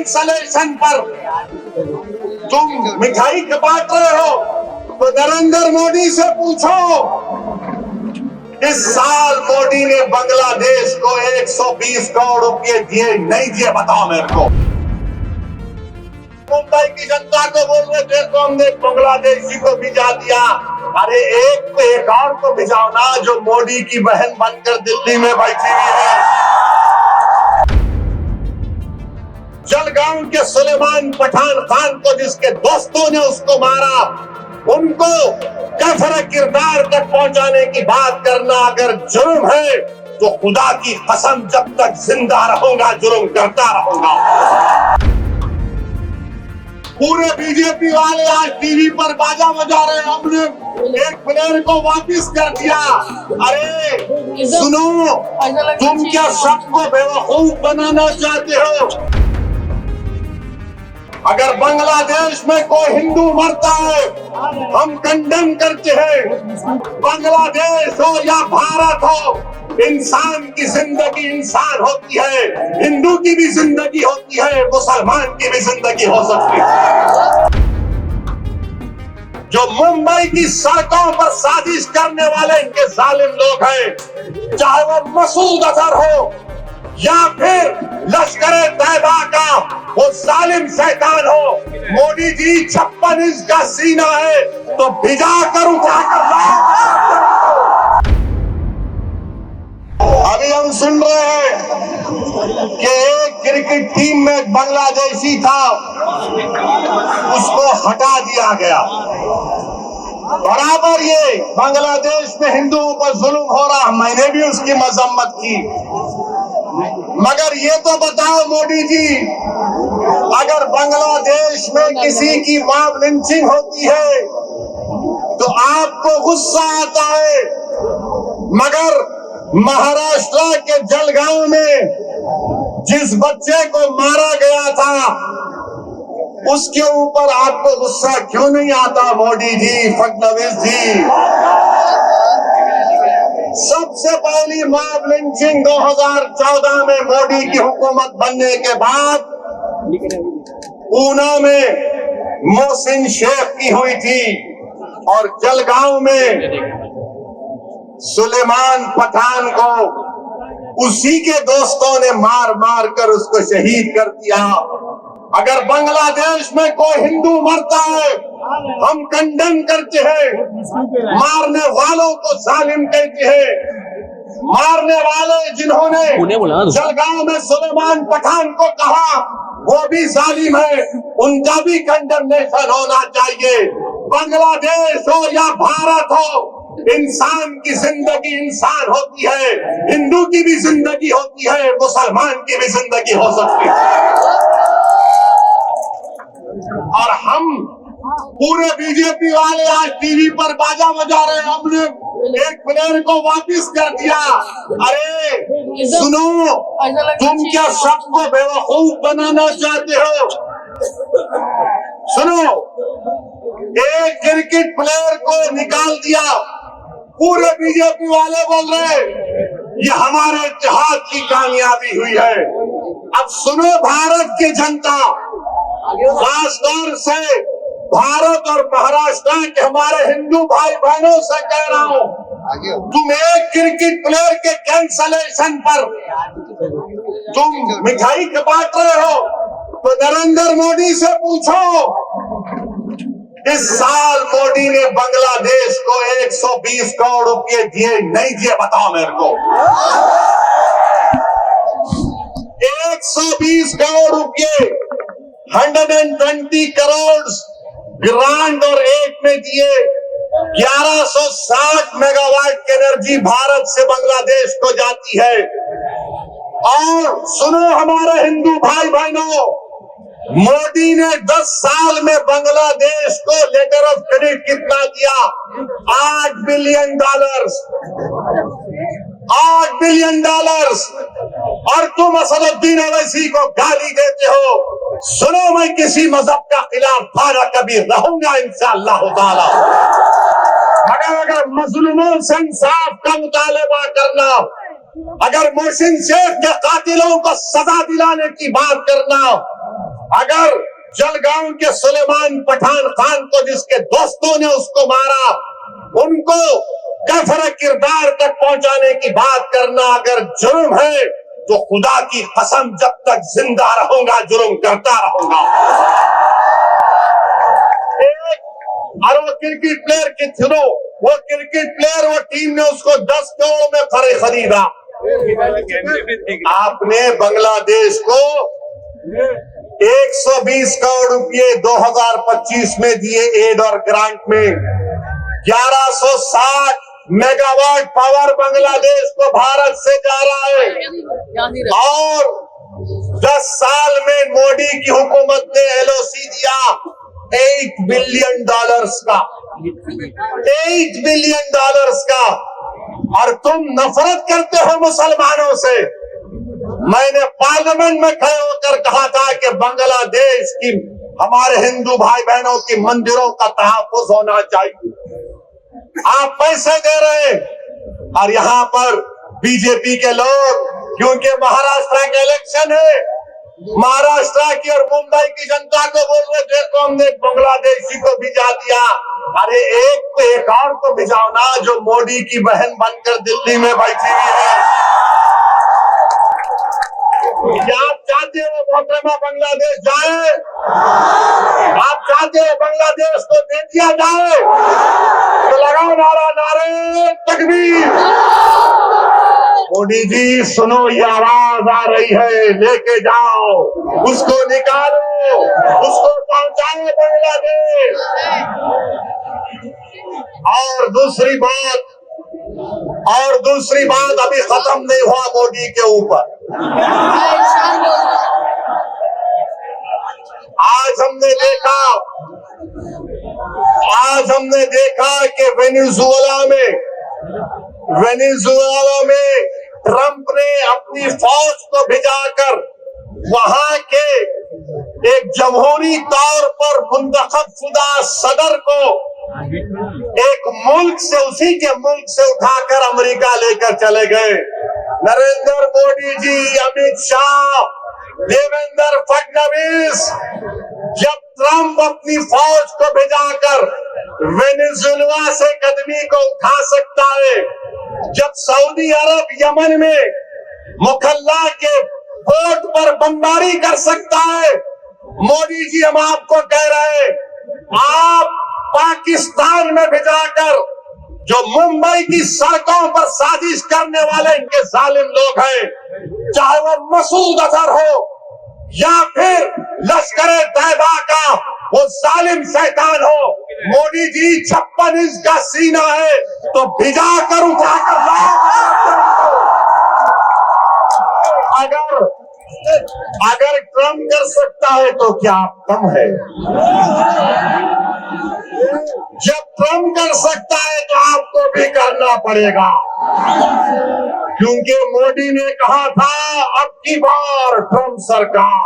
Cancellation पर तुम मिठाई बांट रहे हो, तो नरेंद्र मोदी से पूछो, इस साल मोदी ने बांग्लादेश को 120 करोड़ रुपए दिए नहीं दिए, बताओ मेरे को। मुंबई की जनता को बोल रहे थे तो हमने बांग्लादेशी को भिजा दिया। अरे एक और को भिजाओ ना, जो मोदी की बहन बनकर दिल्ली में बैठी हुई है। जलगांव के सुलेमान पठान खान को जिसके दोस्तों ने उसको मारा, उनको कफर किरदार तक पहुंचाने की बात करना अगर जुर्म है तो खुदा की कसम जब तक जिंदा रहूंगा जुर्म करता रहूंगा। पूरे बीजेपी वाले आज टीवी पर बाजा बजा रहे, हमने एक प्लेयर को वापस कर दिया। अरे सुनो, तुम क्या सबको बेवकूफ बनाना चाहते हो? अगर बांग्लादेश में कोई हिंदू मरता है हम कंडेम करते हैं। बांग्लादेश हो या भारत हो, इंसान की जिंदगी इंसान होती है, हिंदू की भी जिंदगी होती है, मुसलमान की भी जिंदगी हो सकती है। जो मुंबई की सड़कों पर साजिश करने वाले इनके जालिम लोग हैं, चाहे वो मसूद अजहर हो या फिर लश्कर तैयबा का वो जालिम शैतान हो, मोदी जी 56 इंच का सीना है तो भिजा कर उठा कर लाओ। अभी हम सुन रहे हैं कि एक क्रिकेट टीम में एक बांग्लादेशी था, उसको हटा दिया गया। बराबर ये बांग्लादेश में हिंदुओं पर जुल्म हो रहा, मैंने भी उसकी मजम्मत की। मगर ये तो बताओ मोदी जी, अगर बांग्लादेश में किसी की मॉब लिंचिंग होती है तो आपको गुस्सा आता है, मगर महाराष्ट्र के जलगांव में जिस बच्चे को मारा गया था उसके ऊपर आपको गुस्सा क्यों नहीं आता मोदी जी, फडणवीस जी? सबसे पहली मॉब लिंचिंग 2014 में मोदी की हुकूमत बनने के बाद पूना में मोहसिन शेख की हुई थी और जलगांव में सुलेमान पठान को उसी के दोस्तों ने मार मार कर उसको शहीद कर दिया। अगर बांग्लादेश में कोई हिंदू मरता है हम कंडेम करते हैं, मारने वालों को जालिम कहते हैं। मारने वाले जिन्होंने जलगांव में सुलेमान पठान को कहा वो भी जालिम है, उनका भी कंडेमनेशन होना चाहिए। बांग्लादेश हो या भारत हो, इंसान की जिंदगी इंसान होती है, हिंदू की भी जिंदगी होती है, मुसलमान की भी जिंदगी हो सकती है। और हम पूरे बीजेपी वाले आज टीवी पर बाजा बजा रहे, हमने एक प्लेयर को वापस कर दिया। अरे सुनो, तुम क्या सबको बेवकूफ बनाना चाहते हो? सुनो, एक क्रिकेट प्लेयर को निकाल दिया, पूरे बीजेपी वाले बोल रहे ये हमारे इत्तेहाद की कामयाबी हुई है। अब सुनो भारत की जनता, खासतौर से भारत और महाराष्ट्र के हमारे हिंदू भाई बहनों से कह रहा हूँ, तुम एक क्रिकेट प्लेयर के कैंसलेशन पर तुम मिठाई बांट रहे हो, तो नरेंद्र मोदी से पूछो, इस साल मोदी ने बांग्लादेश को 120 करोड़ रुपए दिए नहीं दिए, बताओ मेरे को। 120 करोड़ रुपए, 120 करोड़ ग्रांट और एक में दिए। 1160 मेगावाट की एनर्जी भारत से बांग्लादेश को जाती है। और सुनो हमारे हिंदू भाई बहनों, मोदी ने 10 साल में बांग्लादेश को लेटर ऑफ क्रेडिट कितना दिया? $8 बिलियन। $8 बिलियन। और तुम असदुद्दीन ओवैसी को गाली देते हो। सुनो, मैं किसी मजहब का खिलाफ था कभी रहूंगा इंशाअल्लाह ताला, अगर मजलूमों से इंसाफ का मुतालबा करना, अगर मोहसिन शेख के कातिलों को सजा दिलाने की बात करना, अगर जलगांव के सुलेमान पठान खान को जिसके दोस्तों ने उसको मारा, उनको कफर किरदार तक पहुंचाने की बात करना अगर जुर्म है तो खुदा की कसम जब तक जिंदा रहूंगा जुर्म करता रहूंगा। और वो क्रिकेट प्लेयर के थ्रू वो टीम ने उसको 10 करोड़ में खरीदा। आपने बांग्लादेश को 120 करोड़ रुपए 2025 में दिए एड और ग्रांट में। 1160 मेगावाट पावर बांग्लादेश को भारत से जा रहा है और 10 साल में मोदी की हुकूमत ने एलओसी दिया $8 बिलियन का, $8 बिलियन का। और तुम नफरत करते हो मुसलमानों से। मैंने पार्लियामेंट में खड़े होकर कहा था कि बांग्लादेश की हमारे हिंदू भाई बहनों की मंदिरों का तहफ्फुज होना चाहिए। आप पैसे दे रहे हैं और यहाँ पर बीजेपी के लोग, क्योंकि महाराष्ट्र का इलेक्शन है, महाराष्ट्र की और मुंबई की जनता को बोल रहे देखो हमने बांग्लादेशी को भिजा दिया। अरे एक और तो भिजाओ ना जो मोदी की बहन बनकर दिल्ली में बैठी हुई है। क्या आप चाहते हो मोहतरमा बांग्लादेश जाए? आप चाहते हो बांग्लादेश को दे दिया जाए? तो लगाओ नारा, नारे तकबीर। मोदी जी सुनो, ये आवाज आ रही है, लेके जाओ, उसको निकालो, उसको पहुंचाओ बांग्लादेश। और दूसरी बात अभी खत्म नहीं हुआ मोदी के ऊपर। आज हमने देखा कि वेनेजुएला में ट्रंप ने अपनी फौज को भिजाकर वहां के एक जमहूरी तौर पर मुंतखब शुदा सदर को एक मुल्क से, उसी के मुल्क से उठाकर अमेरिका लेकर चले गए। नरेंद्र मोदी जी, अमित शाह, देवेंद्र फडणवीस, जब ट्रंप अपनी फौज को भिजाकर वेनेजुएला से कदमी को उठा सकता है, जब सऊदी अरब यमन में मुखल्ला के पोर्ट पर बमबारी कर सकता है, मोदी जी हम आपको कह रहे हैं, आप पाकिस्तान में भिजाकर जो मुंबई की सड़कों पर साजिश करने वाले इनके जालिम लोग हैं, चाहे वो मसूद अजहर हो या फिर लश्कर तैयबा का वो जालिम शैतान हो, मोदी जी 56 इंच का सीना है तो भिजा कर उठाकर अगर ट्रंप कर सकता है तो क्या आप कम है? जब ट्रंप कर सकता है तो आपको भी करना पड़ेगा, क्योंकि मोदी ने कहा था अब की बार ट्रंप सरकार।